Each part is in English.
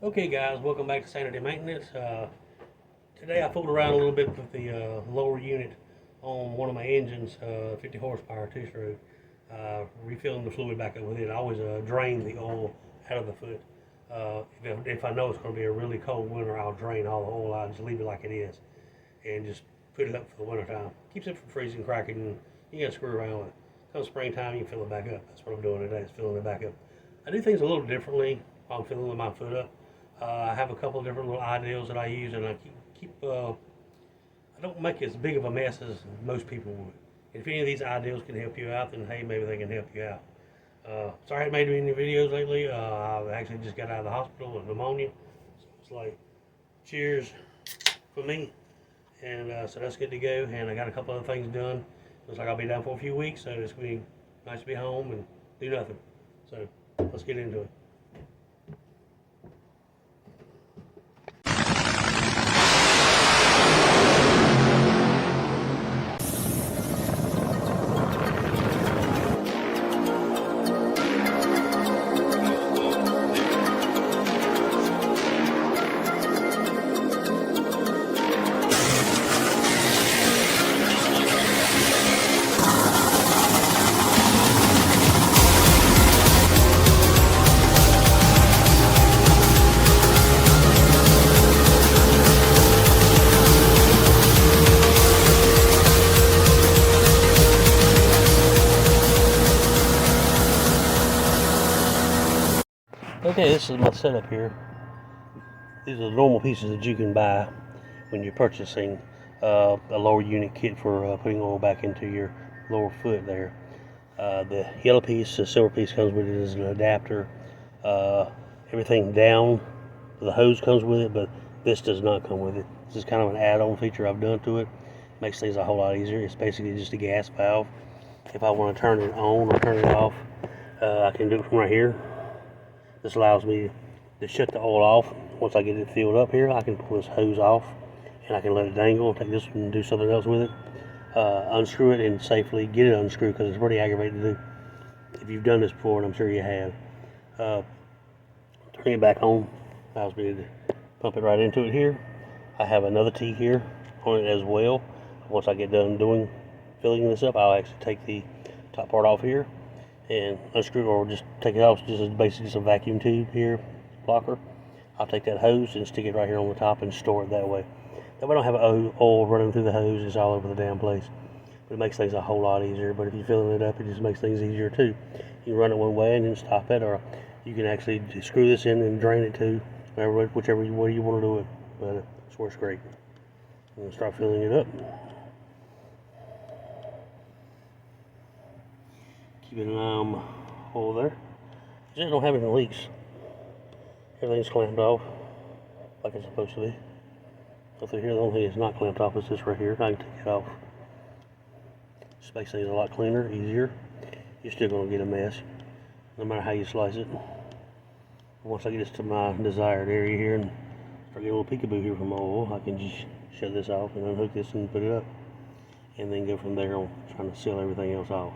Okay guys, welcome back to Saturday Maintenance. Today I fooled around a little bit with the lower unit on one of my engines, 50 horsepower two-stroke, refilling the fluid back up with it. I always drain the oil out of the foot. If I know it's going to be a really cold winter, I'll drain all the oil out and just leave it like it is and just put it up for the winter time. Keeps it from freezing, cracking, and you got to screw around with it. Come springtime, you can fill it back up. That's what I'm doing today, is filling it back up. I do things a little differently while I'm filling my foot up. I have a couple of different little ideals that I use, and I I don't make as big of a mess as most people would. If any of these ideals can help you out, then hey, maybe they can help you out. Sorry I haven't made any videos lately. I actually just got out of the hospital with pneumonia, so it's like cheers for me. And so that's good to go. And I got a couple other things done. Looks like I'll be down for a few weeks, so it's gonna be nice to be home and do nothing. So let's get into it. Okay, this is my setup here. These are the normal pieces that you can buy when you're purchasing a lower unit kit for putting oil back into your lower foot there. The yellow piece, the silver piece comes with it as an adapter. Everything down the hose comes with it, but this does not come with it. This is kind of an add-on feature I've done to it. Makes things a whole lot easier. It's basically just a gas valve. If I want to turn it on or turn it off, I can do it from right here. This allows me to shut the oil off. Once I get it filled up here, I can pull this hose off and I can let it dangle, take this and do something else with it. Unscrew it and safely get it unscrewed, because it's pretty aggravating to do if you've done this before, and I'm sure you have. Turning it back on allows me to pump it right into it here. I have another T here on it as well. Once I get done filling this up, I'll actually take the top part off here and unscrew, or just take it off. Just basically just a vacuum tube here, blocker. I'll take that hose and stick it right here on the top and store it that way. That way I don't have oil running through the hose. It's all over the damn place. But it makes things a whole lot easier. But if you're filling it up, it just makes things easier too. You can run it one way and then stop it, or you can actually screw this in and drain it too, whichever way you want to do it. But it works great. I'm gonna start filling it up. Keeping an eye on my hole there. Just don't have any leaks. Everything's clamped off like it's supposed to be. So through here, the only thing that's not clamped off is this right here. I can take it off. Just makes things a lot cleaner, easier. You're still gonna get a mess, no matter how you slice it. Once I get this to my desired area here and start getting a little peekaboo here from my oil, I can just shut this off and unhook this and put it up, and then go from there on trying to seal everything else off.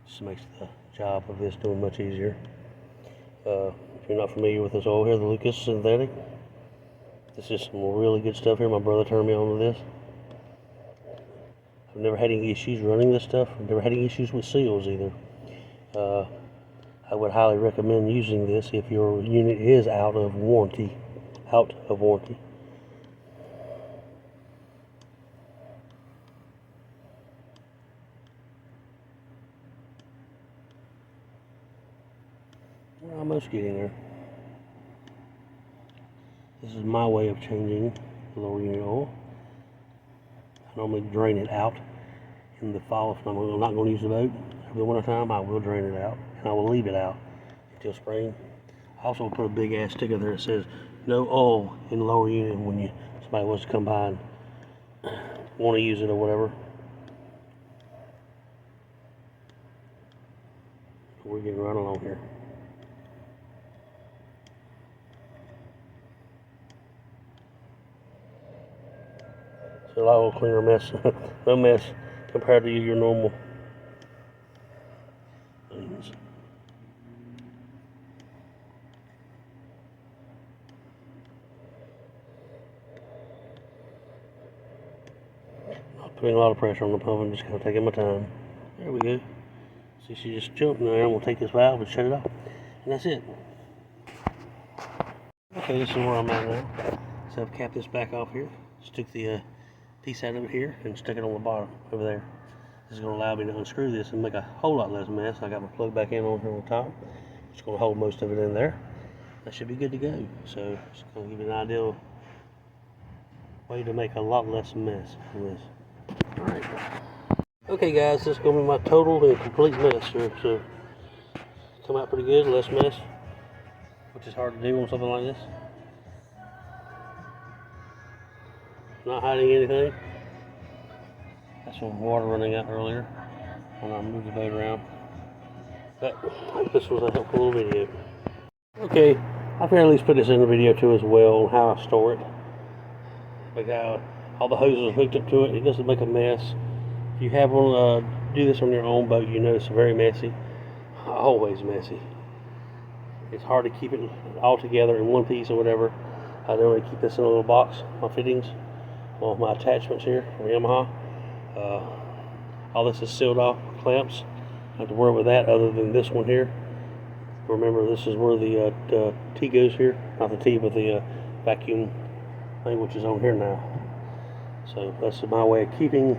Just makes the job of this doing much easier. If you're not familiar with this oil here, the Lucas Synthetic, this is some really good stuff here. My brother turned me on to this. I've never had any issues running this stuff. I've never had any issues with seals either. I would highly recommend using this if your unit is out of warranty. We're almost getting there. This is my way of changing the lower unit oil. I normally drain it out in the fall if I'm not going to use the boat. Over the winter time, I will drain it out, and I will leave it out until spring. I also put a big ass sticker there that says no oil in the lower unit when somebody wants to come by and want to use it or whatever. We're getting right along here. It's a lot cleaner mess. No mess compared to your normal things. putting a lot of pressure on the pump. I'm just kind of taking my time. There we go. See, she just jumped in there. I'm going to take this valve and shut it off. And that's it. Okay, this is where I'm at now. So I've capped this back off here. Just took the piece out of it here and stuck it on the bottom over there. This is going to allow me to unscrew this and make a whole lot less mess. I got my plug back in on here on top. Just going to hold most of it in there. That should be good to go. So just going to give you an ideal way to make a lot less mess from this. Alright. Okay guys, this is going to be my total and complete mess here. So come out pretty good, less mess, which is hard to do on something like this. Not hiding anything. That's some water running out earlier when I moved the boat around. But I hope this was a helpful little video. Okay, I can at least put this in the video too as well on how I store it. Like how all the hoses are hooked up to it. It doesn't make a mess. If you have one do this on your own boat, you know it's very messy. Always messy. It's hard to keep it all together in one piece or whatever. I normally keep this in a little box, my fittings, all my attachments here from Yamaha. All this is sealed off with clamps. I don't have to worry with that other than this one here. Remember, this is where the T goes here. Not the T, but the vacuum thing, which is on here now. So that's my way of keeping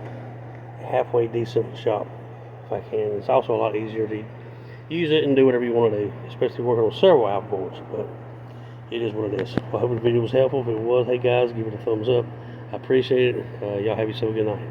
a halfway decent shop if I can. It's also a lot easier to use it and do whatever you want to do, especially working on several outboards. But it is what it is. Well, I hope the video was helpful. If it was, hey guys, give it a thumbs up. I appreciate it. Y'all have yourself a good night.